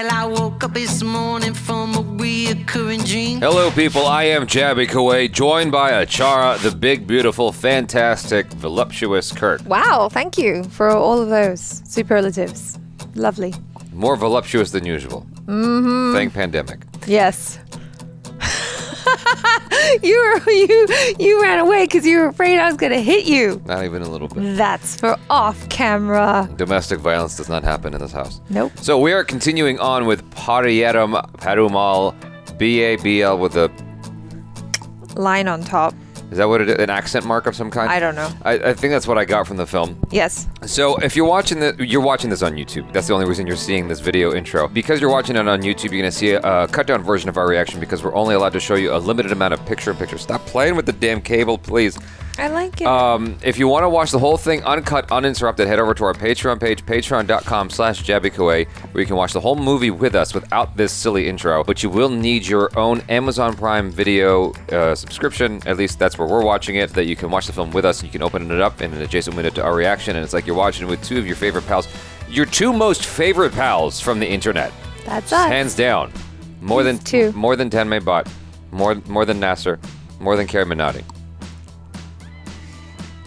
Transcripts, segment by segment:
Well, I woke up this morning from a reoccurring dream. Hello, people. I am Jaby KOAY, joined by ACHARA, the big, beautiful, fantastic, voluptuous KIRK. Wow, thank you for all of those superlatives. Lovely. More voluptuous than usual. Mm-hmm. Thank pandemic. Yes. You ran away because you were afraid I was going to hit you. Not even a little bit. That's for off camera. Domestic violence does not happen in this house. Nope. So we are continuing on with PARIYERUM, PERUMAL, BABL with a... Line on top. Is that what it is? An accent mark of some kind? I don't know. I think that's what I got from the film. Yes. So if you're watching this on YouTube. That's the only reason you're seeing this video intro. Because you're watching it on YouTube, you're going to see a cut-down version of our reaction because we're only allowed to show you a limited amount of picture-in-picture. Stop playing with the damn cable, please. I like it. If you want to watch the whole thing uncut, uninterrupted, head over to our Patreon page, patreon.com/JabyKOAY, where you can watch the whole movie with us without this silly intro. But you will need your own Amazon Prime Video subscription. At least that's where we're watching it, that you can watch the film with us and you can open it up in an adjacent window to our reaction. And it's like you're watching it with two of your favorite pals. Your two most favorite pals from the internet. That's us. Hands down. More than two. More than Tanmay Bhatt. More than Nasser. More than Kerry Minati.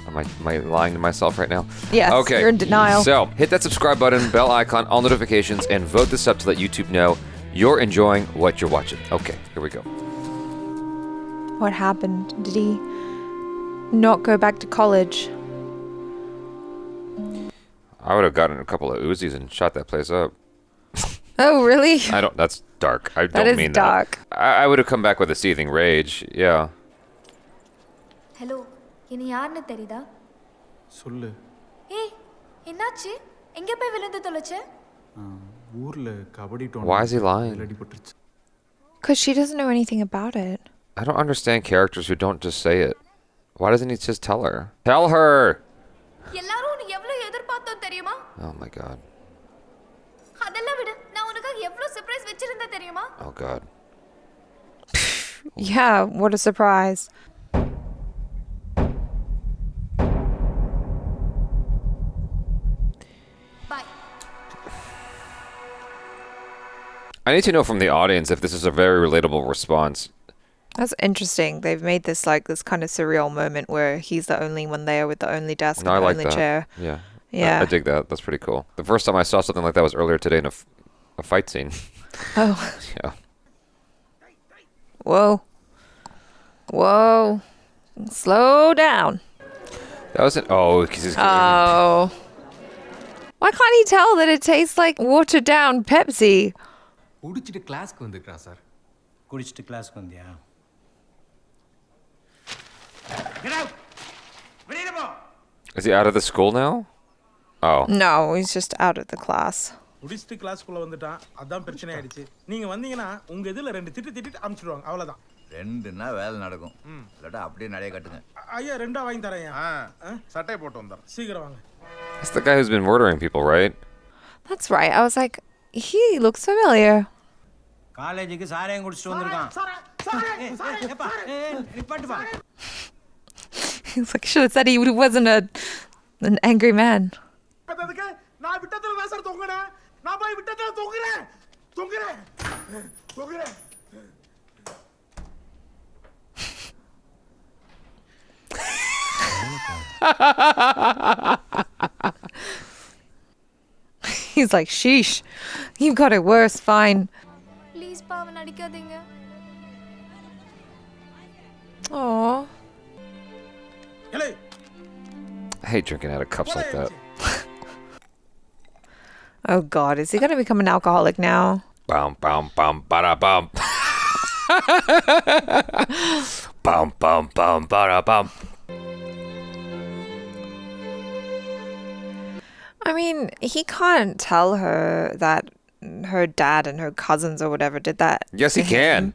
Am I lying to myself right now? Yes, okay. You're in denial. So, hit that subscribe button, bell icon, all notifications, and vote this up to let YouTube know you're enjoying what you're watching. Okay, here we go. What happened? Did he not go back to college? I would have gotten a couple of Uzis and shot that place up. Oh, really? That's dark. I That don't is mean dark. that. I would have come back with a seething rage. Yeah. Hello. இனி யாருன்னு தெரியுதா? சொல்லு. ஏய், என்னாச்சு? எங்க போய் விழுந்து தொலைச்ச? ஊர்ல kabaddi tournament. Why is he lying? Because she doesn't know anything about it. I don't understand characters who don't just say it. Why doesn't he just tell her? Tell her! எல்லாரும் உன்னை எவ்வளவு எதிர்பார்த்தோம் தெரியுமா? Oh my god. அதெல்லாம் விடு. நான் உனக்கு எவ்வளவு சர்ப்ரைஸ் வச்சிருந்தேன் தெரியுமா? Oh god. Yeah, what a surprise. I need to know from the audience if this is a very relatable response. That's interesting. They've made this like this kind of surreal moment where he's the only one there with the only desk and the only chair. Yeah. Yeah. I dig that. That's pretty cool. The first time I saw something like that was earlier today in a fight scene. Oh. Yeah. Whoa. Whoa. Slow down. That wasn't... Oh, because he's... Oh. Why can't he tell that it tastes like watered down Pepsi? குடிச்சிட்டு கிளாஸ்க்கு வந்திருக்கான் sir. குடிச்சிட்டு கிளாஸ்க்கு வந்தியா? Get out. வெளிய போ. Is he out of the school now? Oh. No, he's just out of the class. குடிச்சிட்டு கிளாஸ்க்குள்ள வந்துட்டான். அதான் பிரச்சனை ஆயிடுச்சு. நீங்க வந்தீங்கன்னா உங்க எதில ரெண்டு திட்டு அமிச்சிடுவாங்க. அவ்வளவுதான். ரெண்டுனா வேலை நடக்கும். இல்லடா அப்படியே நடைய கட்டுங்க. ஐயா ரெண்டா வாங்கி தரேன். சட்டை போட்டு வந்தறேன். சீக்கிரம் வாங்க. That's the guy who's been murdering people, right? That's right. I was like, he looks familiar. காலேஜுக்கு சாரையும் குடிச்சிட்டு வந்திருக்கான். ஏப்பா நிப்பாட்டு பா. He's like, should have said he wasn't an angry man. பத்ததுக்கு நான் விட்டத்துல தான் சார் தொங்குறேன். நான் போய் விட்டத்துல தொங்குறேன். He's like, sheesh, you've got it worse, fine. Please பாவன் அடிக்காதீங்க. Aww. Hello. I hate drinking out of cups like that. Oh God, is he going to become an alcoholic now? Bum, bum, bum, bada, bum. Bum, bum, bum, bada, bum. I mean, he can't tell her that her dad and her cousins or whatever did that. Yes, he to can. him.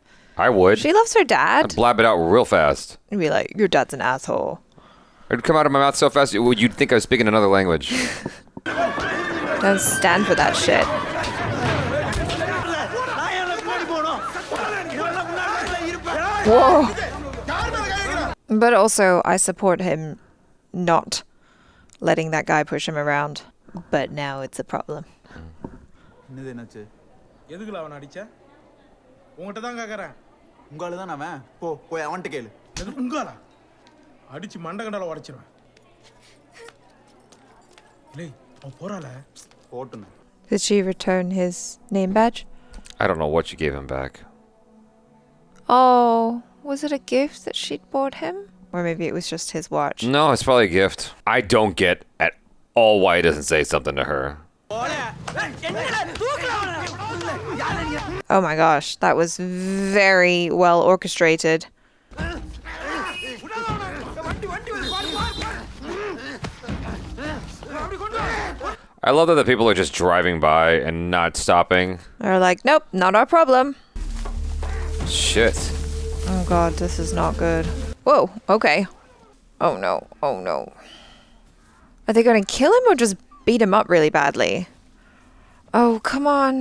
I would. She loves her dad. I'd blab it out real fast. And be like, your dad's an asshole. It'd come out of my mouth so fast you'd think I was speaking another language. Don't stand for that shit. Whoa. But also, I support him not letting that guy push him around. But now it's a problem. எதுக்குல அவனை அடிச்ச? உங்ககிட்ட தான் கேக்குறேன். உங்கால தான் அவன். போய் அவன்கிட்ட கேளு. எது உங்காலா? அடிச்சு மண்டகண்டால உடைச்சிருவேன். டேய், அவன் போறால. போட்டுன. Did she return his name badge? I don't know what you gave him back. Oh, was it a gift that she'd bought him? Or maybe it was just his watch. No, it's probably a gift. I don't get at all why he doesn't say something to her. Oh my gosh, that was very well orchestrated. I love that the people are just driving by and not stopping. They're like, nope, not our problem. Shit. Oh god, this is not good. Whoa, okay. Oh no, oh no. Are they gonna kill him or just beat him up really badly? Oh, come on.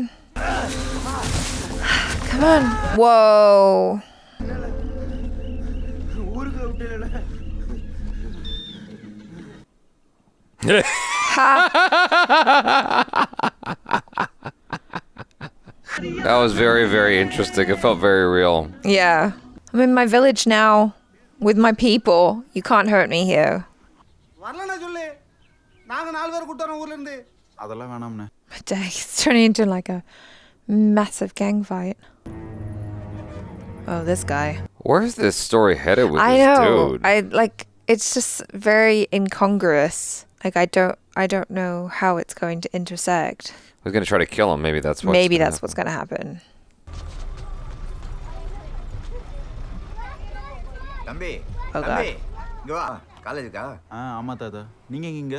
Come on. Whoa. That was very, very interesting. It felt very real. Yeah. I'm in my village now with my people. You can't hurt me here. வரலனா சொல்லு. நாங்க 4 பேர் கூட்டி வரோம் ஊர்ல இருந்து. அதெல்லாம் வேணாம்னே. Dang, it's turning into like a massive gang fight. Oh, this guy. Where's this story headed with I this know. dude? It's just very incongruous. Like I don't know how it's going to intersect. We're gonna try to kill him. Maybe that's what's gonna happen. தம்பி Oh god. தம்பி இங்க வா காலேஜுக்கா? ஆமா தாத்தா. நீங்க எங்க?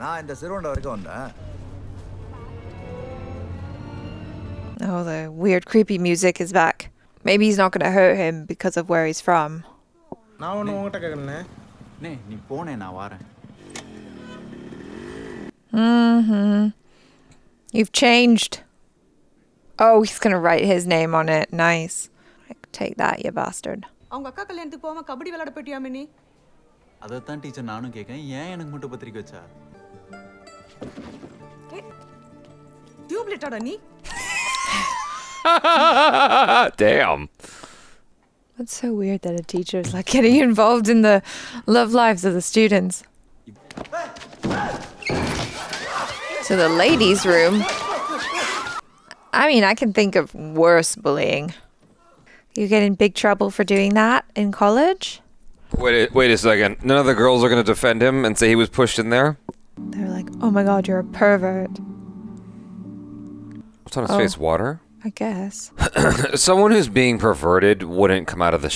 நான் இந்த சிறுவண்ட வரைக்கும் வந்தேன். Oh, the weird creepy music is back. Maybe he's not gonna hurt him because of where he's from. நான் ஒண்ணு உங்ககிட்ட கேக்குறேனே. நீ போனே நான் வரேன். You've changed. Oh, he's gonna write his name on it. Nice. Take that, you bastard. அவங்க அக்கா கல்யாணத்துக்கு போகாம கபடி விளையாட போயிட்டியாமே நீ? அதத்தான் டீச்சர் நானும் கேட்கேன். ஏன் எனக்கு மட்டும் பத்திரிக்கை வச்சா? டியூப்லெட்டாடா நீ? Damn. That's so weird that a teacher is like getting involved in the love lives of the students. So the ladies' room. I mean, I can think of worse bullying. You get in big trouble for doing that in college? Wait a second. None of the girls are gonna defend him and say he was pushed in there? They're like, oh my god, you're a pervert. What's on his face? Water? I guess. Someone who's being perverted wouldn't come out of the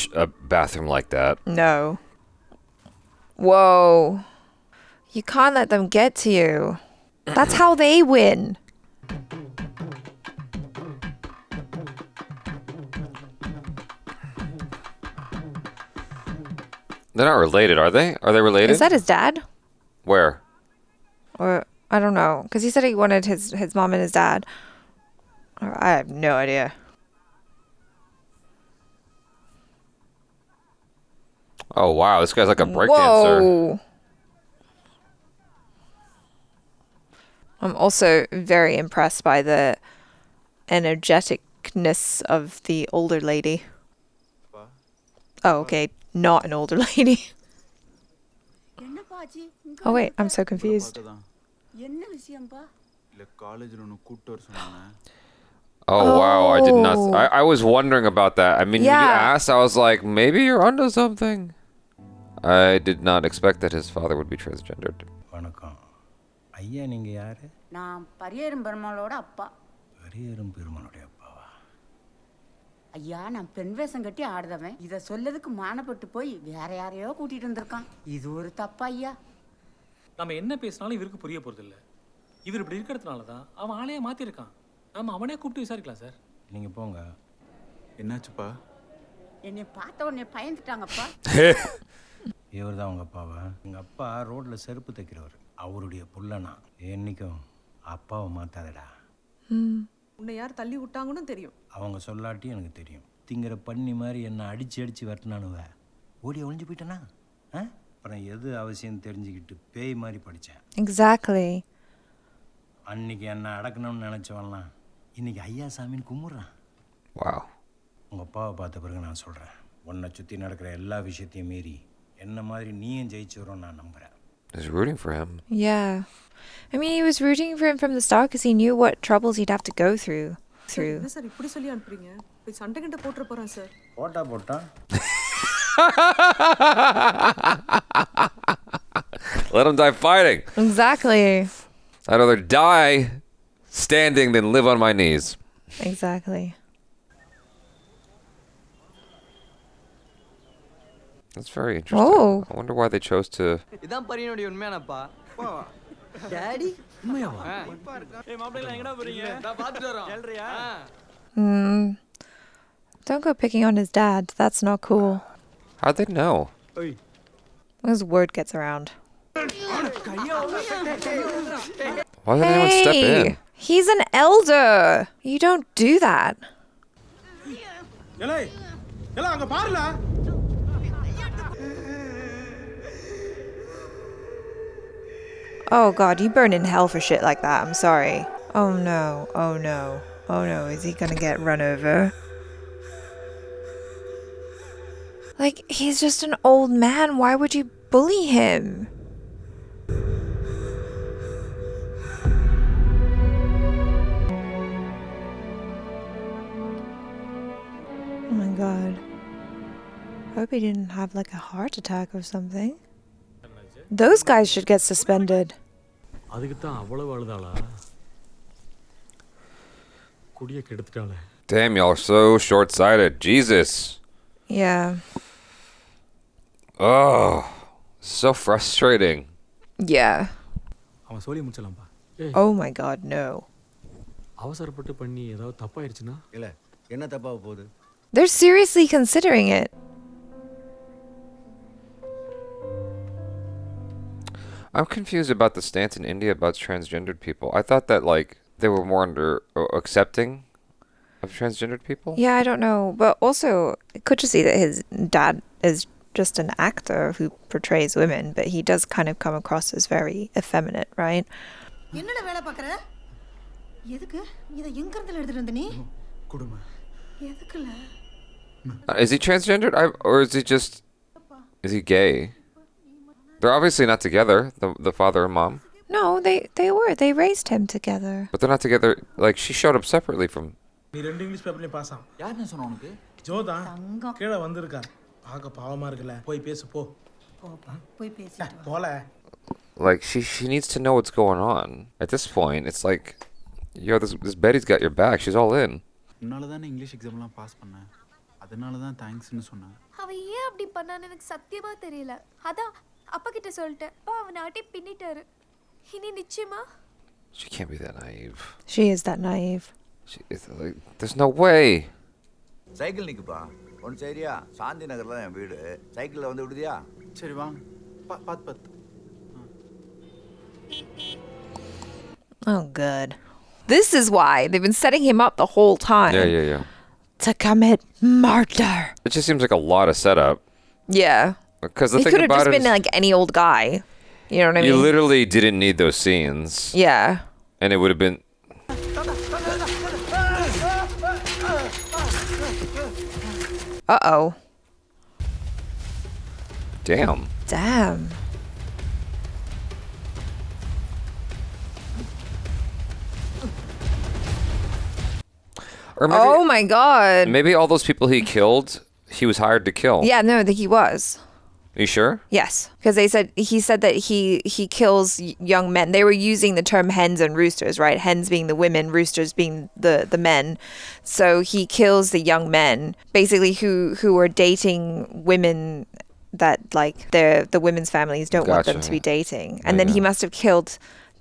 bathroom like that. No. Whoa. You can't let them get to you. That's how they win. They're not related, are they? Are they related? Is that his dad? Where? Or I don't know, because he said he wanted his mom and his dad. I have no idea. Oh wow, this guy's like a breakdancer. Whoa. I'm also very impressed by the energeticness of the older lady. Oh, okay, not an older lady. Oh wait, I'm so confused. என்ன விஷயம்பா? இல்ல காலேஜ்ல ஒன்னு கூட்டி வர சொன்னானே. Oh wow, I did not. I was wondering about that. I mean, when you asked, I was like, maybe you're onto something. I did not expect that his father would be transgendered. வணக்கம். ஐயா நீங்க யாரு? நான் பரியேறும் பெருமாளோட அப்பா. பரியேறும் பெருமாளுடைய அப்பாவா? ஐயா நான் பெண் வேஷம் கட்டி ஆடுதவன். இத சொல்லதுக்கு மானப்பட்டு போய் வேற யாரையோ கூட்டிட்டு வந்திருக்கான். இது ஒரு தப்பா ஐயா? நம்ம என்ன பேசினாலும் இவருக்கு புரிய போறது இல்ல. இவர் இப்படி இருக்கிறதுனால தான் அவன் ஆளையே மாத்தி இருக்கான். நாம அவனே கூப்பிட்டு விசாரிக்கலாம் சார். நீங்க போங்க. என்னாச்சுப்பா? என்னை பார்த்த உடனே பயந்துட்டாங்கப்பா. இவர் தான் உங்க அப்பாவா? எங்க அப்பா ரோட்ல செருப்பு தைக்கிறவர். அவருடைய புள்ளனா. என்னைக்கும் அப்பாவை மாத்தாதடா. உன்னை யார் தள்ளி விட்டாங்கன்னு தெரியும். அவங்க சொல்லாட்டி எனக்கு தெரியும். திங்கிற பண்ணி மாதிரி என்ன அடிச்சு வரட்டினானுவ. ஓடி ஒளிஞ்சு போயிட்டனா? அப்புறம் எது அவசியம் தெரிஞ்சுக்கிட்டு பேய் மாதிரி படித்தேன். Exactly. அன்னைக்கு என்ன அடக்கணும்னு நினச்சவன்லாம் இன்னைக்கு ஐயா சாமின்னு கும்பிட்றான். Wow. உங்கள் அப்பாவை பார்த்த பிறகு நான் சொல்கிறேன், உன்னை சுற்றி நடக்கிற எல்லா விஷயத்தையும் மீறி என்ன மாதிரி நீயும் ஜெயிச்சு வரும் நான் நம்புகிறேன். He's rooting for him. Yeah. I mean, he was rooting for him from the start because he knew what troubles he'd have to go through. Sir இப்படி சொல்லி அனுப்புறீங்க? போய் சண்டை கண்ட போட்டுற போறேன் சார். போட்டா Let him die fighting. Exactly. I'd rather die standing than live on my knees. Exactly. That's very interesting. Oh. I wonder why they chose to... இதான் பரியனுடைய உண்மையானப்பா. டாடி உண்மையாவா? ஏய் மாப்ள எங்கடா போறீங்க? நான் பாத்துட்டு வரோம். ஏல்றியா? Don't go picking on his dad. That's not cool. How'd they know? Because word gets around. Why did anyone step in? He's an elder. You don't do that. ஏலே ஏலே அங்க பாருல. Oh god, you burn in hell for shit like that. I'm sorry. Oh no. Oh no. Oh no. Is he gonna get run over? Like, he's just an old man. Why would you bully him? Oh my god. I hope he didn't have like a heart attack or something. Those guys should get suspended. அதுக்கு தான் அவ்வளவு அழுதாளா? குடிய கெடுத்துட்டாளே. Damn, y'all are so short-sighted. Jesus. Yeah. Oh, so frustrating. Yeah. அவன் சொல்லி முடிச்சலாம்பா. Oh my god, no. அவசரப்பட்டு பண்ணி ஏதாவது தப்பாயிருச்சுனா? இல்ல என்ன தப்பாக போகுது? They're seriously considering it. I'm confused about the stance in India about transgendered people. I thought that, like, they were more accepting of transgendered people. Yeah, I don't know. But also, it could just be that his dad is just an actor who portrays women, but he does kind of come across as very effeminate, right? என்னடா வேலை பார்க்கற? எதுக்கு? இத எங்க இருந்து எடுத்துட்டு வந்த நீ? குடுமா. எதுக்குல? Is he transgendered? Or is he just... Is he gay? They're obviously not together, the father and mom. No, they were. They raised him together. But they're not together. Like, she showed up separately from... நீ ரெண்டு English பேப்பர்லயும் pass ஆம். யாருன்னு சொன்ன உனக்கு? ஜோதா கீழ வந்திருக்கா. ஆக பாவமா இருக்குல. போய் பேசு போ. போப்பா. போய் பேசிட்டு வா. போல. Like, she needs to know what's going on. At this point, it's like, yo, this Betty's got your back. She's all in. உன்னால தானே இங்கிலீஷ் எக்ஸாம்லாம் பாஸ் பண்ணேன். அதனால தான் தேங்க்ஸ்னு சொன்னேன். அவ ஏன் அப்படி பண்ணான்னு எனக்கு சத்தியமா தெரியல. அதான் அப்பா கிட்ட சொல்லிட்டேன். அப்பா அவனை ஆட்டி பின்னிட்டாரு. இனி நிச்சயமா? She can't be that naive. She is that naive. Like, there's no way. Cycle நிக்குப்பா. ஒன்று சரியா? சாந்தி நகர்ல என் வீடு. சைக்கிளில் வந்து விடுதியா? சரி வாங்க. பாத்து. Oh, good. This is why they've been setting him up the whole time. Yeah. To commit murder. It just seems like a lot of setup. Yeah. Because the He thing could have about just it been is, like any old guy. You know what I mean? you literally didn't need those scenes. Yeah. And it would have been... Uh-oh. Damn. Or maybe, Oh my god. maybe all those people he killed, he was hired to kill. Yeah, no, I think he was. Are you sure? Yes, because he said that he kills young men. They were using the term hens and roosters, right? Hens being the women, roosters being the men. So he kills the young men, basically who were dating women that like the women's families don't want them to be dating. And then he must have killed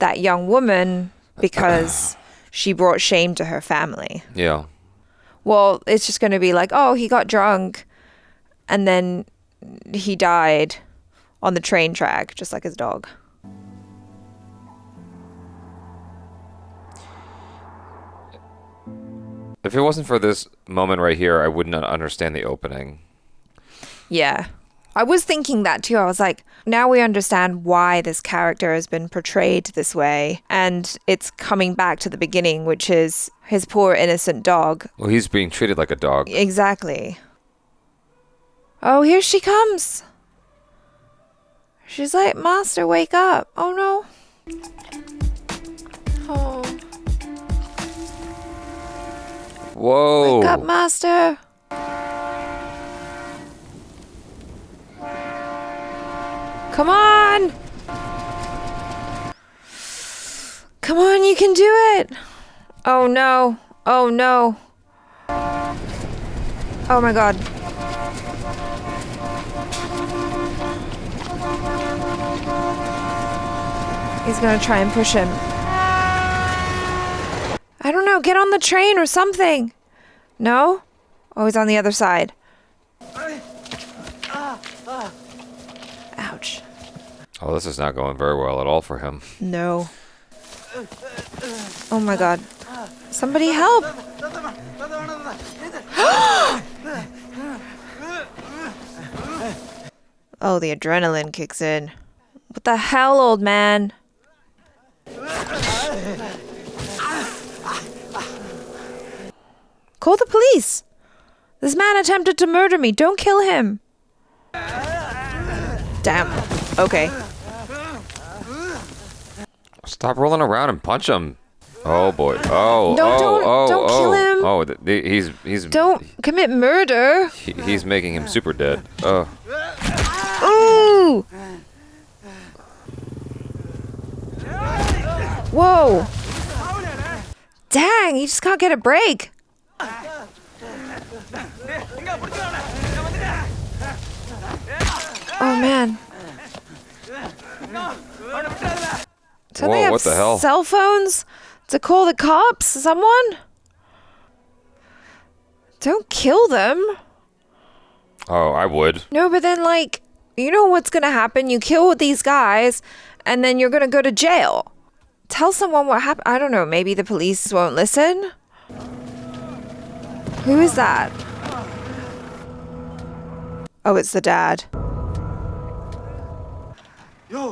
that young woman because she brought shame to her family. Yeah. Well, it's just going to be like, oh, he got drunk and then he died on the train track, just like his dog. If it wasn't for this moment right here, I would not understand the opening. Yeah. I was thinking that too. I was like, now we understand why this character has been portrayed this way. And it's coming back to the beginning, which is his poor innocent dog. Well, he's being treated like a dog. Exactly. Oh, here she comes. She's like, Master, wake up. Oh, no. Oh. Whoa. Wake up, Master. Come on. Come on, you can do it. Oh, no. Oh, no. Oh, my God. He's gonna try and push him. I don't know, get on the train or something. No? Oh, he's on the other side. Ouch. Oh, this is not going very well at all for him. No. Oh my God. Somebody help! Oh, the adrenaline kicks in. What the hell, old man? Call the police. This man attempted to murder me. Don't kill him. Damn. Okay. Stop rolling around and punch him. Oh boy. Oh. Don't kill him. Oh, he's. Don't commit murder. He's making him super dead. Oh. Ooh. Whoa. Dang, you just can't get a break. Oh man. Do they have what the hell? cell phones to call the cops? Someone? Don't kill them. Oh, I would. No, but then like, you know what's gonna happen? You kill these guys and then you're gonna go to jail. Tell someone what happened. I don't know, maybe the police won't listen? Who is that? Oh, it's the dad. Yo,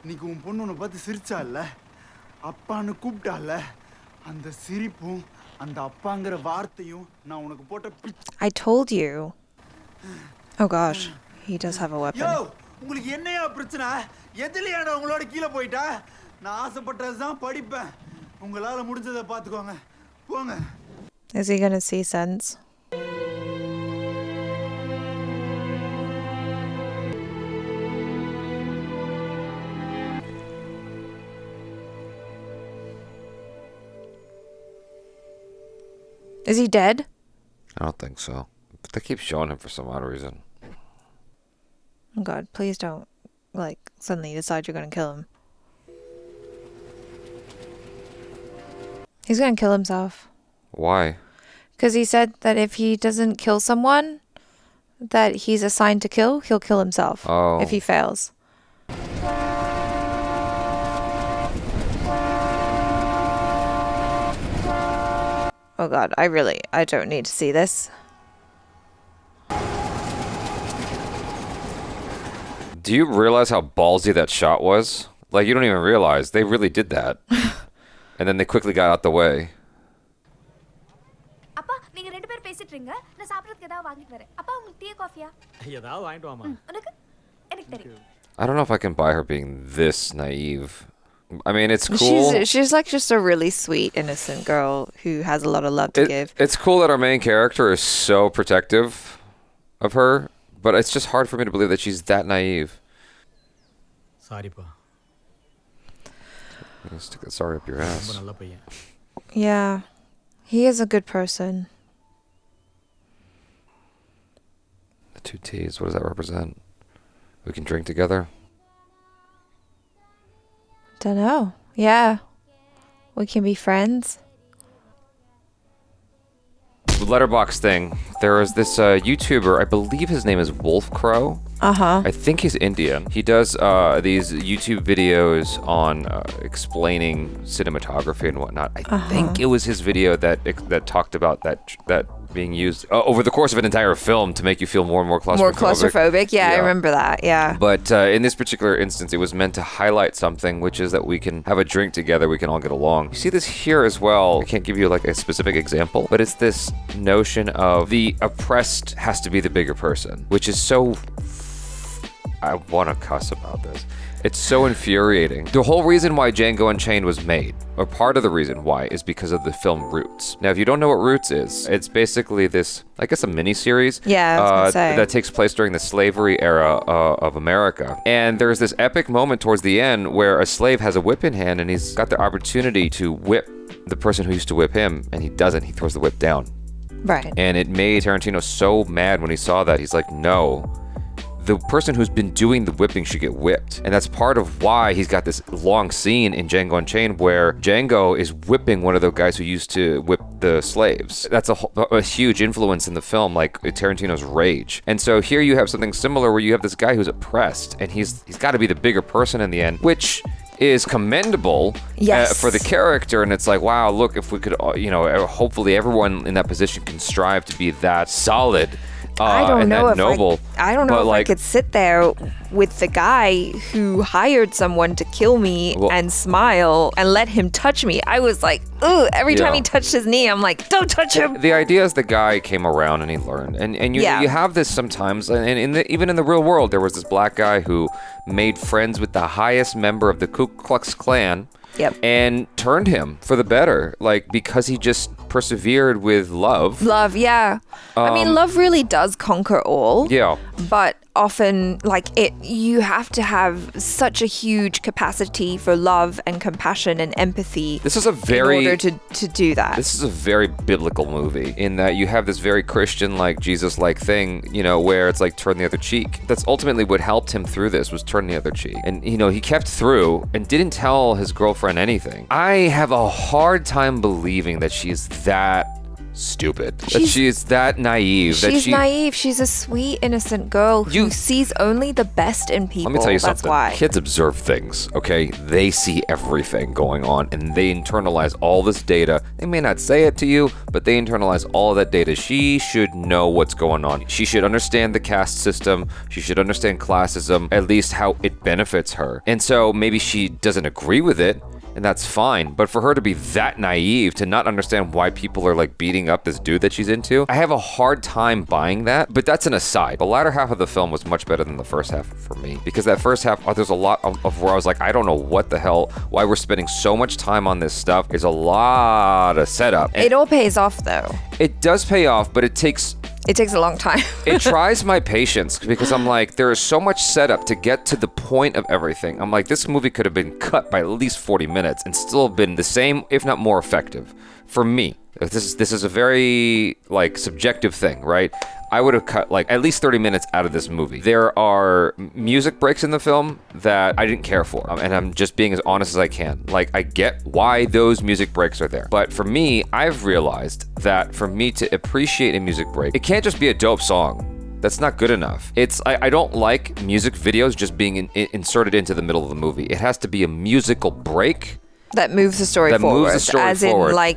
நீக்கு உன் பொண்ணு உன்னை பார்த்து சிரிச்சால அப்பான்னு கூப்பிட்டால அந்த சிரிப்பும் அந்த அப்பாங்கிற வார்த்தையும் நான் உனக்கு போட்ட I told you. Oh gosh, he does have a weapon. Yo, உங்களுக்கு என்னையா பிரச்சனை? எதிலையாடா உங்களோட கீழ போயிட்டா? நான் ஆசைப்பட்டதுதான் படிப்பேன். உங்களால முடிஞ்சதை பாத்துக்கோங்க. போங்க. Is he gonna see sense? Is he dead? I don't think so. But they keep showing him for some odd reason. Oh God, please don't, like, suddenly decide you're gonna kill him. He's gonna kill himself. Why? Because he said that if he doesn't kill someone that he's assigned to kill, he'll kill himself if he fails. Oh God, I don't need to see this. Do you realize how ballsy that shot was? Like, you don't even realize. They really did that. And then they quickly got out the way. அப்பா நீங்க ரெண்டு பேரும் பேசிட்டு இருங்க நான் சாப்பிடுறதுக்கு ஏதாவது வாங்கிட்டு வரேன் அப்பா உங்களுக்கு டீ காஃபியா ஏதாவது வாங்கிட்டு வாமா உனக்கு எனக்கு தெரியும் I don't know if I can buy her being this naive. I mean, it's cool. She's like just a really sweet, innocent girl who has a lot of love to give. It's cool that our main character is so protective of her, but it's just hard for me to believe that she's that naive. Sorry, pa. Stick that sorry up your ass. Yeah, he is a good person. The two T's, what does that represent? We can drink together? Don't know. Yeah, we can be friends. Letterbox thing. There is this YouTuber, I believe his name is Wolf Crow. I think he's Indian. He does these YouTube videos on explaining cinematography and whatnot. I think it was his video that talked about that being used over the course of an entire film to make you feel more and more claustrophobic. More claustrophobic. Yeah, I remember that. Yeah. But in this particular instance, it was meant to highlight something, which is that we can have a drink together, we can all get along. You see this here as well. I can't give you like a specific example, but it's this notion of the oppressed has to be the bigger person, which is so... I want to cuss about this. It's so infuriating. The whole reason why Django Unchained was made, or part of the reason why, is because of the film Roots. Now, if you don't know what Roots is, it's basically this, I guess, a mini-series that takes place during the slavery era of America. And there's this epic moment towards the end where a slave has a whip in hand and he's got the opportunity to whip the person who used to whip him, and he doesn't. He throws the whip down. Right. And it made Tarantino so mad when he saw that. He's like, no. The person who's been doing the whipping should get whipped. And that's part of why he's got this long scene in Django Unchained where Django is whipping one of the guys who used to whip the slaves. That's a huge influence in the film, like Tarantino's rage. And so here you have something similar where you have this guy who's oppressed, and he's got to be the bigger person in the end, which is commendable for the character. And it's like, wow, look, if we could, hopefully everyone in that position can strive to be that solid. I don't know if I could sit there with the guy who hired someone to kill me and smile and let him touch me. I was like, ooh, every time he touched his knee, I'm like, don't touch him. The idea is the guy came around and he learned. And you have this sometimes, and even in the real world, there was this black guy who made friends with the highest member of the Ku Klux Klan. Yep. And turned him for the better, because he just persevered with love. Love, yeah. I mean, love really does conquer all. Yeah. But often, you have to have such a huge capacity for love and compassion and empathy. This is a very... in order to do that. This is a very biblical movie in that you have this very Christian, Jesus-like thing, where it's like turn the other cheek. That's ultimately what helped him through this, was turn the other cheek. And, he kept through and didn't tell his girlfriend anything. I have a hard time believing that she's that stupid. That she is that naive. She's naive. She's a sweet, innocent girl who sees only the best in people. Let me tell you That's something. why. Kids observe things, okay? They see everything going on, and they internalize all this data. They may not say it to you, but they internalize all of that data. She should know what's going on. She should understand the caste system. She should understand classism, at least how it benefits her. And so maybe she doesn't agree with it, and that's fine. But for her to be that naive, to not understand why people are beating up this dude that she's into, I have a hard time buying that. But that's an aside. The latter half of the film was much better than the first half for me, because that first half, there's a lot of where I was like, I don't know what the hell, why we're spending so much time on this stuff. There's a lot of setup. It all pays off though. It does pay off, but it takes a long time. It tries my patience, because I'm like, there is so much setup to get to the point of everything. I'm like, this movie could have been cut by at least 40 minutes and still been the same, if not more effective. For me, this is a very subjective thing, right? I would have cut at least 30 minutes out of this movie. There are music breaks in the film that I didn't care for, and I'm just being as honest as I can. I get why those music breaks are there, but for me, I've realized that for me to appreciate a music break, it can't just be a dope song. That's not good enough. I don't like music videos just being inserted into the middle of the movie. It has to be a musical break that moves the story forward, as in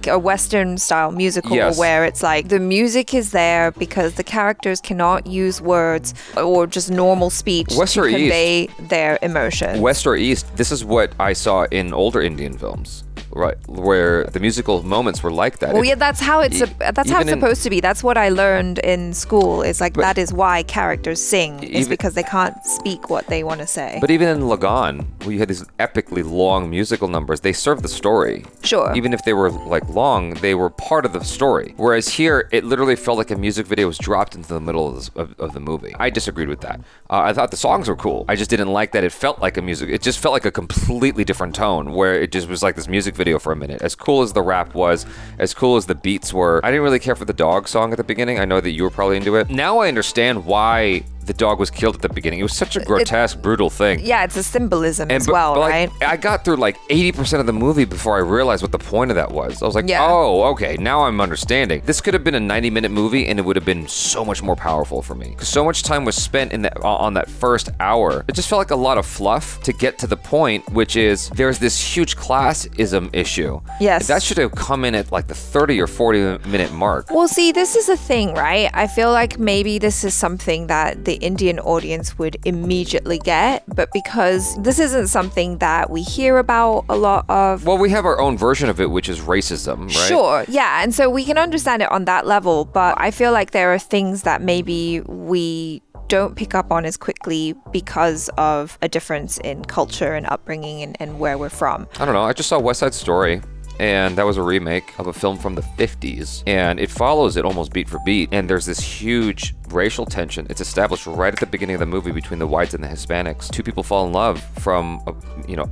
a Western style musical, where it's the music is there because the characters cannot use words or just normal speech to convey their emotions. West or East, this is what I saw in older Indian films. Right, where the musical moments were like that. Well, yeah, that's how it's supposed to be. That's what I learned in school. Is that is why characters sing. Is because they can't speak what they want to say. But even in Lagan, where you had these epically long musical numbers, they served the story. Sure. Even if they were long, they were part of the story. Whereas here, it literally felt like a music video was dropped into the middle of the movie. I disagreed with that. I thought the songs were cool. I just didn't like that it felt like a music. It just felt like a completely different tone, where it just was like this music video for a minute. As cool as the rap was, as cool as the beats were, I didn't really care for the dog song at the beginning. I know that you were probably into it. Now I understand why the dog was killed at the beginning. It was such a grotesque, brutal thing. Yeah, it's a symbolism as well, but, right? I got through like 80% of the movie before I realized what the point of that was. I was like, oh, okay, now I'm understanding. This could have been a 90-minute movie and it would have been so much more powerful for me. Because so much time was spent in on that first hour. It just felt like a lot of fluff to get to the point, which is there's this huge classism issue. Yes. That should have come in at like the 30 or 40-minute mark. Well, see, this is the thing, right? I feel like maybe this is something that the Indian audience would immediately get, but because this isn't something that we hear about a lot of. Well, we have our own version of it, which is racism, right? Sure, yeah, and so we can understand it on that level, but I feel like there are things that maybe we don't pick up on as quickly because of a difference in culture and upbringing and where we're from. I don't know. I just saw West Side Story, and that was a remake of a film from the 50s, and it follows it almost beat for beat, and there's this huge racial tension. It's established right at the beginning of the movie between the whites and the Hispanics. Two people fall in love from,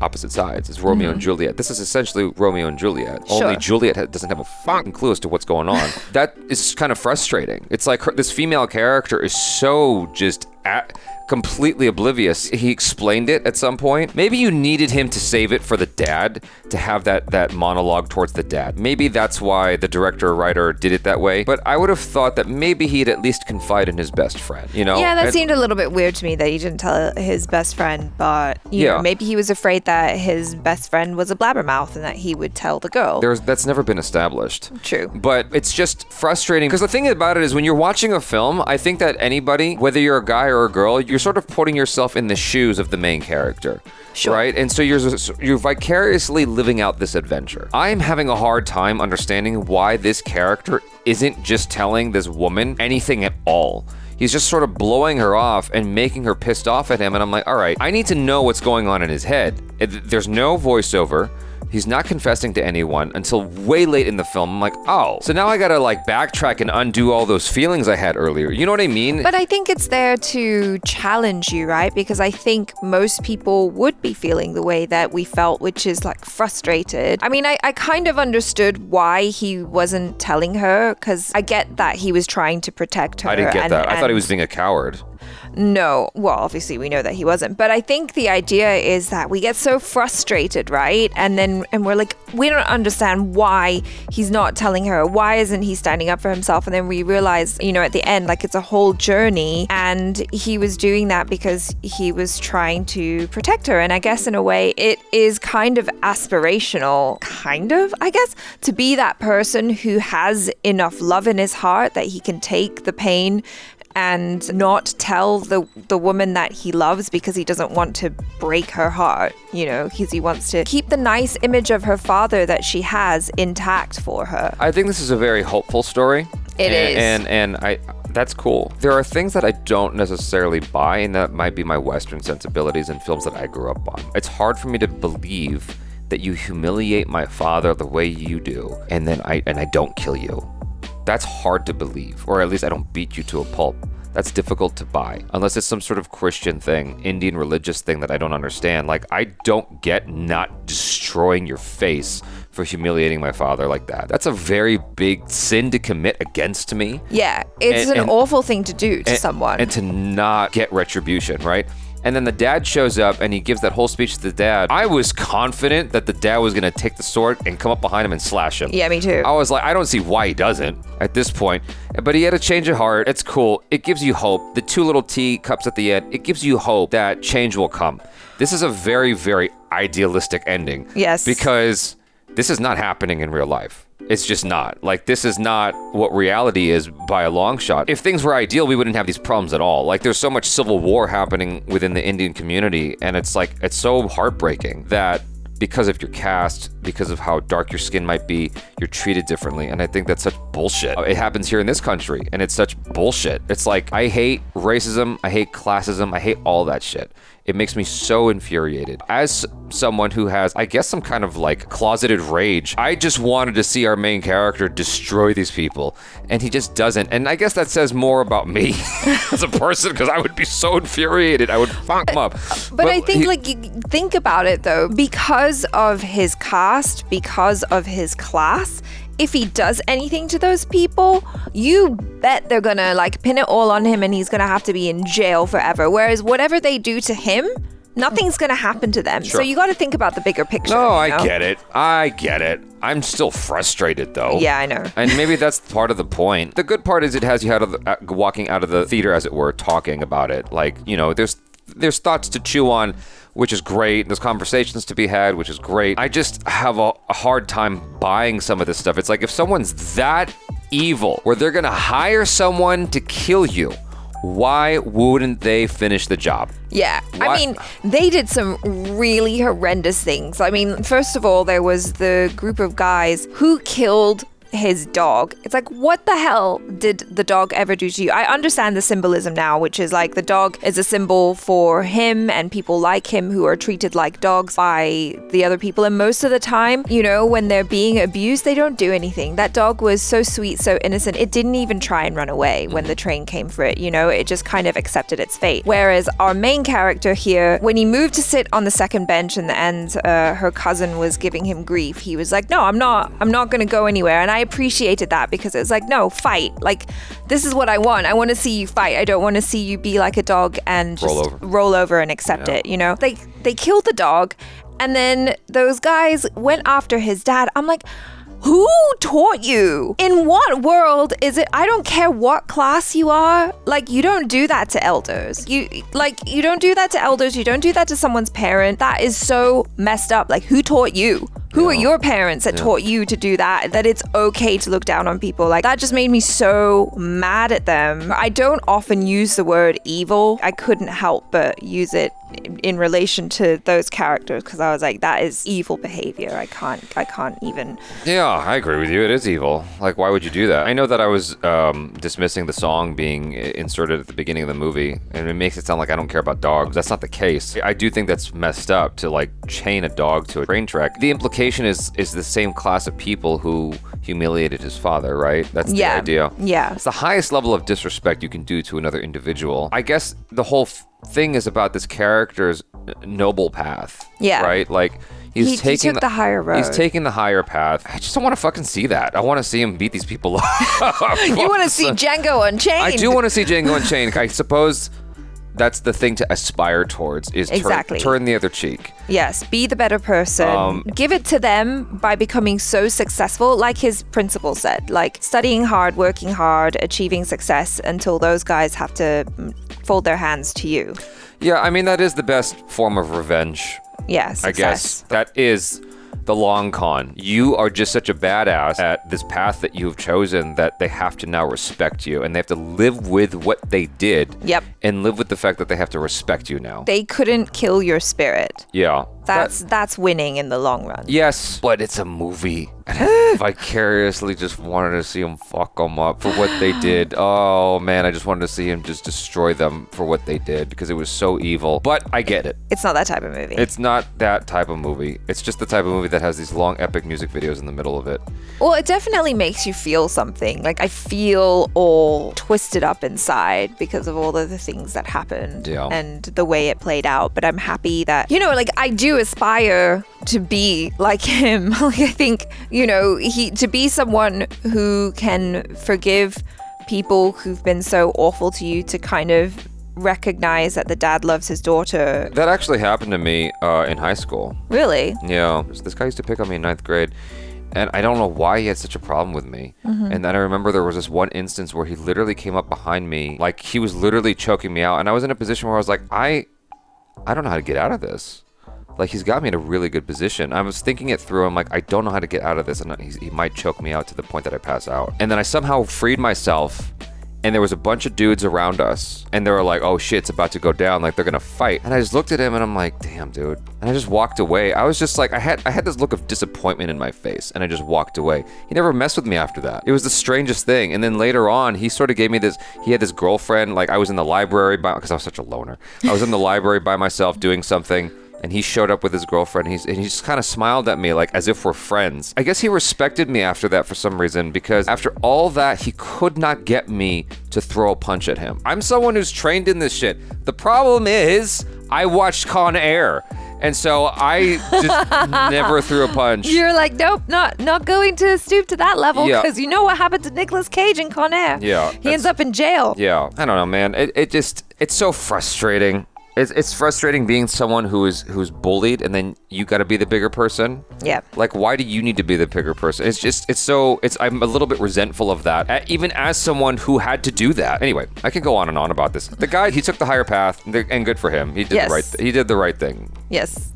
opposite sides. It's Romeo and Juliet. This is essentially Romeo and Juliet. Sure. Only Juliet doesn't have a fucking clue as to what's going on. That is kind of frustrating. It's like this female character is so just completely oblivious. He explained it at some point. Maybe you needed him to save it for the dad, to have that monologue towards the dad. Maybe that's why the director or writer did it that way. But I would have thought that maybe he'd at least confide in his best friend, Yeah, that seemed a little bit weird to me that he didn't tell his best friend, but you know, maybe he was afraid that his best friend was a blabbermouth and that he would tell the girl. That's never been established. True. But it's just frustrating because the thing about it is when you're watching a film, I think that anybody, whether you're a guy or a girl, you're sort of putting yourself in the shoes of the main character. Sure. Right? And so you're vicariously living out this adventure. I'm having a hard time understanding why this character isn't just telling this woman anything at all. He's just sort of blowing her off and making her pissed off at him. And I'm like, all right, I need to know what's going on in his head. There's no voiceover. He's not confessing to anyone until way late in the film. I'm like, oh, so now I gotta like backtrack and undo all those feelings I had earlier. You know what I mean? But I think it's there to challenge you, right? Because I think most people would be feeling the way that we felt, which is like frustrated. I mean, I kind of understood why he wasn't telling her, because I get that he was trying to protect her. I didn't get that. I thought he was being a coward. No, well, obviously we know that he wasn't, but I think the idea is that we get so frustrated, right? And we're like, we don't understand why he's not telling her. Why isn't he standing up for himself? And then we realize, at the end, like it's a whole journey, and he was doing that because he was trying to protect her. And I guess in a way it is kind of aspirational, I guess, to be that person who has enough love in his heart that he can take the pain and not tell the woman that he loves because he doesn't want to break her heart, because he wants to keep the nice image of her father that she has intact for her. I think this is a very hopeful story. It is. And that's cool. There are things that I don't necessarily buy, and that might be my Western sensibilities and films that I grew up on. It's hard for me to believe that you humiliate my father the way you do, and then I don't kill you. That's hard to believe, or at least I don't beat you to a pulp. That's difficult to buy, unless it's some sort of Christian thing, Indian religious thing that I don't understand. Like, I don't get not destroying your face for humiliating my father like that. That's a very big sin to commit against me. Yeah, it's an awful thing to do to someone. And to not get retribution, right? And then the dad shows up and he gives that whole speech to the dad. I was confident that the dad was going to take the sword and come up behind him and slash him. Yeah, me too. I was like, I don't see why he doesn't at this point. But he had a change of heart. It's cool. It gives you hope. The 2 little teacups at the end, it gives you hope that change will come. This is a very, very idealistic ending. Yes. Because this is not happening in real life. It's just not. Like, this is not what reality is by a long shot. If things were ideal, we wouldn't have these problems at all. Like, there's so much civil war happening within the Indian community, and it's so heartbreaking that because of your caste, because of how dark your skin might be, you're treated differently. And I think that's such bullshit. It happens here in this country, and it's such bullshit. It's like, I hate racism, I hate classism, I hate all that shit. It makes me so infuriated. As someone who has, I guess, some kind of like closeted rage, I just wanted to see our main character destroy these people, and he just doesn't. And I guess that says more about me as a person, because I would be so infuriated. I would fuck him up. But I think, you think about it though, because of his caste, because of his class, if he does anything to those people, you bet they're gonna like pin it all on him and he's gonna have to be in jail forever. Whereas whatever they do to him, nothing's gonna happen to them. Sure. So you got to think about the bigger picture. No, you know? I get it. I'm still frustrated though. Yeah, I know. And maybe that's part of the point. The good part is it has you walking out of the theater, as it were, talking about it. Like, you know, there's thoughts to chew on, which is great. There's conversations to be had, which is great. I just have a hard time buying some of this stuff. It's like if someone's that evil, where they're gonna hire someone to kill you, why wouldn't they finish the job? Yeah, I mean, they did some really horrendous things. I mean, first of all, there was the group of guys who killed his dog. It's like, what the hell did the dog ever do to you? I understand the symbolism now, which is like the dog is a symbol for him and people like him who are treated like dogs by the other people. And most of the time, you know, when they're being abused, they don't do anything. That dog was so sweet, so innocent. It didn't even try and run away when the train came for it, you know, it just kind of accepted its fate. Whereas our main character here, when he moved to sit on the second bench and her cousin was giving him grief, he was like, no, I'm not going to go anywhere. And I appreciated that because it was like, no, fight. Like, this is what I want. I want to see you fight. I don't want to see you be like a dog and just roll over and accept it, you know? They killed the dog and then those guys went after his dad. I'm like, who taught you? In what world is it? I don't care what class you are. Like, you don't do that to elders. You don't do that to elders. You don't do that to someone's parent. That is so messed up. Like, who taught you? Who are your parents that taught you to do that? That it's okay to look down on people? Like, that just made me so mad at them. I don't often use the word evil. I couldn't help but use it in relation to those characters because I was like, that is evil behavior. I can't even. Yeah, I agree with you. It is evil. Like, why would you do that? I know that I was dismissing the song being inserted at the beginning of the movie, and it makes it sound like I don't care about dogs. That's not the case. I do think that's messed up to like chain a dog to a train track. The implication is the same class of people who humiliated his father, right? That's the idea. Yeah. It's the highest level of disrespect you can do to another individual. I guess the whole thing is about this character's noble path. Yeah. Right? Like, he took the higher road. He's taking the higher path. I just don't want to fucking see that. I want to see him beat these people up. You want to see Django Unchained? I do want to see Django Unchained. I suppose that's the thing to aspire towards, is turn the other cheek. Yes, be the better person. Give it to them by becoming so successful, like his principal said, like studying hard, working hard, achieving success until those guys have to fold their hands to you. Yeah, I mean, that is the best form of revenge. Yeah, I guess that is the long con. You are just such a badass at this path that you've chosen that they have to now respect you, and they have to live with what they did. Yep. And live with the fact that they have to respect you now. They couldn't kill your spirit. Yeah. That's winning in the long run. Yes, but it's a movie. And I vicariously just wanted to see him fuck them up for what they did. Oh man, I just wanted to see him just destroy them for what they did because it was so evil. But I get it. It's not that type of movie. It's not that type of movie. It's just the type of movie that has these long epic music videos in the middle of it. Well, it definitely makes you feel something. Like, I feel all twisted up inside because of all of the things that happened and the way it played out. But I'm happy that, you know, like, I do aspire to be like him. Like, I think, you know, to be someone who can forgive people who've been so awful to you, to kind of recognize that the dad loves his daughter. That actually happened to me in high school. Really? Yeah. This guy used to pick on me in 9th grade. And I don't know why he had such a problem with me. Mm-hmm. And then I remember there was this one instance where he literally came up behind me, like he was literally choking me out. And I was in a position where I was like, I don't know how to get out of this. Like, he's got me in a really good position. I was thinking it through. I'm like, I don't know how to get out of this. And he might choke me out to the point that I pass out. And then I somehow freed myself. And there was a bunch of dudes around us. And they were like, oh shit, it's about to go down. Like, they're going to fight. And I just looked at him and I'm like, damn, dude. And I just walked away. I was just like, I had this look of disappointment in my face. And I just walked away. He never messed with me after that. It was the strangest thing. And then later on, he sort of gave me this, he had this girlfriend. Like, I was in the library because I was such a loner. I was in the library by myself doing something. And he showed up with his girlfriend. And he just kind of smiled at me like as if we're friends. I guess he respected me after that for some reason, because after all that, he could not get me to throw a punch at him. I'm someone who's trained in this shit. The problem is I watched Con Air. And so I just never threw a punch. You're like, nope, not going to stoop to that level Yeah. because you know what happened to Nicolas Cage in Con Air. Yeah, He ends up in jail. Yeah, I don't know, man. It's so frustrating. It's frustrating being someone who's bullied and then you got to be the bigger person. Yeah. Like, why do you need to be the bigger person? I'm a little bit resentful of that, even as someone who had to do that. Anyway, I can go on and on about this. The guy, he took the higher path, and good for him. He did he did the right thing. Yes.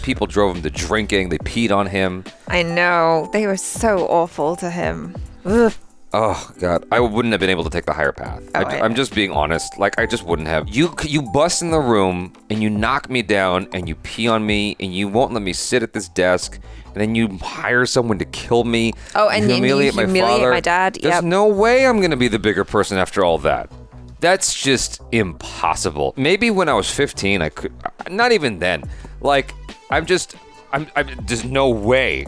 People drove him to drinking. They peed on him. I know. They were so awful to him. Ugh. Oh, God. I wouldn't have been able to take the higher path. I'm just being honest. Like, I just wouldn't have. You bust in the room, and you knock me down, and you pee on me, and you won't let me sit at this desk, and then you hire someone to kill me. Oh, and you humiliate my dad. There's no way I'm going to be the bigger person after all that. That's just impossible. Maybe when I was 15, I could. Not even then. Like, there's no way.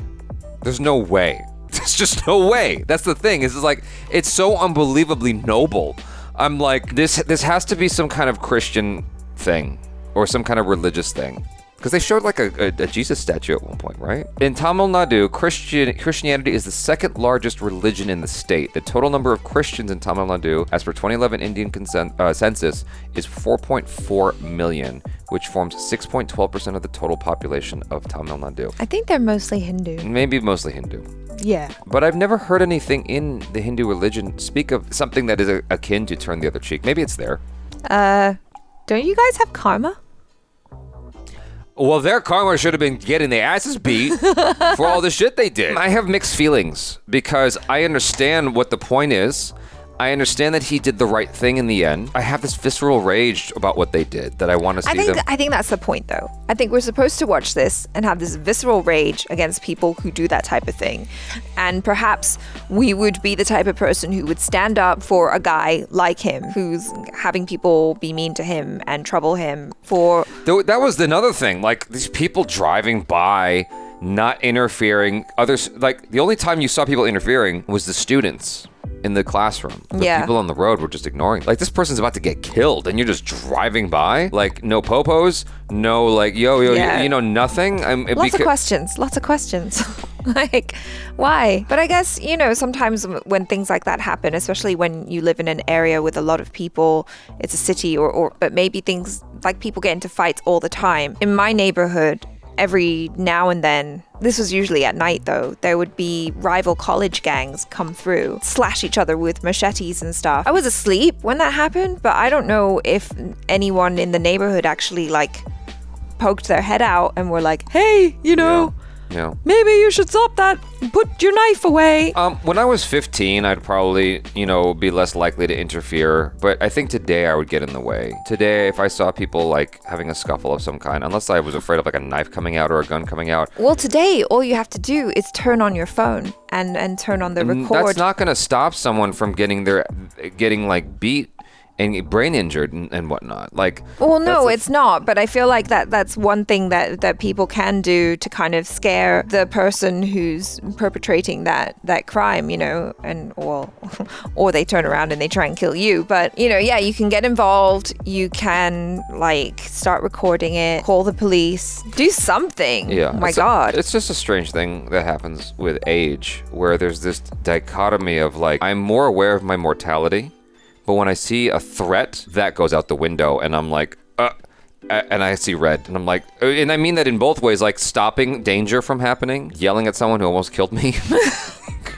There's no way. There's just no way. That's the thing. It's like, it's so unbelievably noble. I'm like, this has to be some kind of Christian thing or some kind of religious thing. Because they showed like a Jesus statue at one point, right? In Tamil Nadu, Christianity is the second largest religion in the state. The total number of Christians in Tamil Nadu, as per 2011 Indian census, is 4.4 million, which forms 6.12% of the total population of Tamil Nadu. I think they're mostly Hindu. Maybe mostly Hindu. Yeah. But I've never heard anything in the Hindu religion speak of something that is akin to turn the other cheek. Maybe it's there. Don't you guys have karma? Well, their karma should have been getting their asses beat for all the shit they did. I have mixed feelings because I understand what the point is. I understand that he did the right thing in the end. I have this visceral rage about what they did that I want to see them. I think that's the point, though. I think we're supposed to watch this and have this visceral rage against people who do that type of thing. And perhaps we would be the type of person who would stand up for a guy like him who's having people be mean to him and trouble him for... That was another thing. Like, these people driving by, not interfering. Others, like, the only time you saw people interfering was the students in the classroom. The people on the road were just ignoring. Like, this person's about to get killed and you're just driving by. Like, no popos, no like, nothing. Lots of questions. Like, why? But I guess, sometimes when things like that happen, especially when you live in an area with a lot of people, it's a city but maybe things like people get into fights all the time. In my neighborhood, every now and then, this was usually at night though, there would be rival college gangs come through, slash each other with machetes and stuff. I was asleep when that happened, but I don't know if anyone in the neighborhood actually like poked their head out and were like, hey, maybe you should stop that. Put your knife away. When I was 15, I'd probably, be less likely to interfere. But I think today I would get in the way. Today, if I saw people like having a scuffle of some kind, unless I was afraid of like a knife coming out or a gun coming out. Well, today, all you have to do is turn on your phone and turn on the record. That's not going to stop someone from getting like beat and brain injured and whatnot. Like, well, no, it's not. But I feel like that's one thing that people can do to kind of scare the person who's perpetrating that crime, or they turn around and they try and kill you. But, you can get involved. You can like start recording it, call the police, do something. Yeah. My God. It's just a strange thing that happens with age where there's this dichotomy of like, I'm more aware of my mortality. But when I see a threat, that goes out the window, and I'm like, and I see red, and I'm like, and I mean that in both ways, like stopping danger from happening, yelling at someone who almost killed me.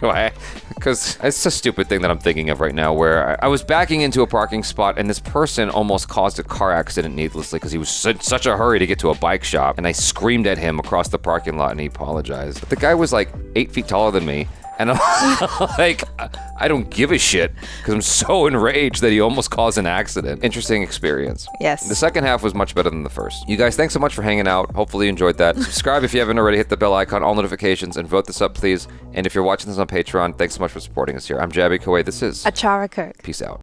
Because it's a stupid thing that I'm thinking of right now, where I was backing into a parking spot, and this person almost caused a car accident needlessly because he was in such a hurry to get to a bike shop, and I screamed at him across the parking lot, and he apologized. But the guy was like 8 feet taller than me. And I'm like, I don't give a shit because I'm so enraged that he almost caused an accident. Interesting experience. Yes. The second half was much better than the first. You guys, thanks so much for hanging out. Hopefully you enjoyed that. Subscribe if you haven't already. Hit the bell icon, all notifications, and vote this up, please. And if you're watching this on Patreon, thanks so much for supporting us here. I'm Jaby KOAY. This is ACHARA KIRK. Peace out.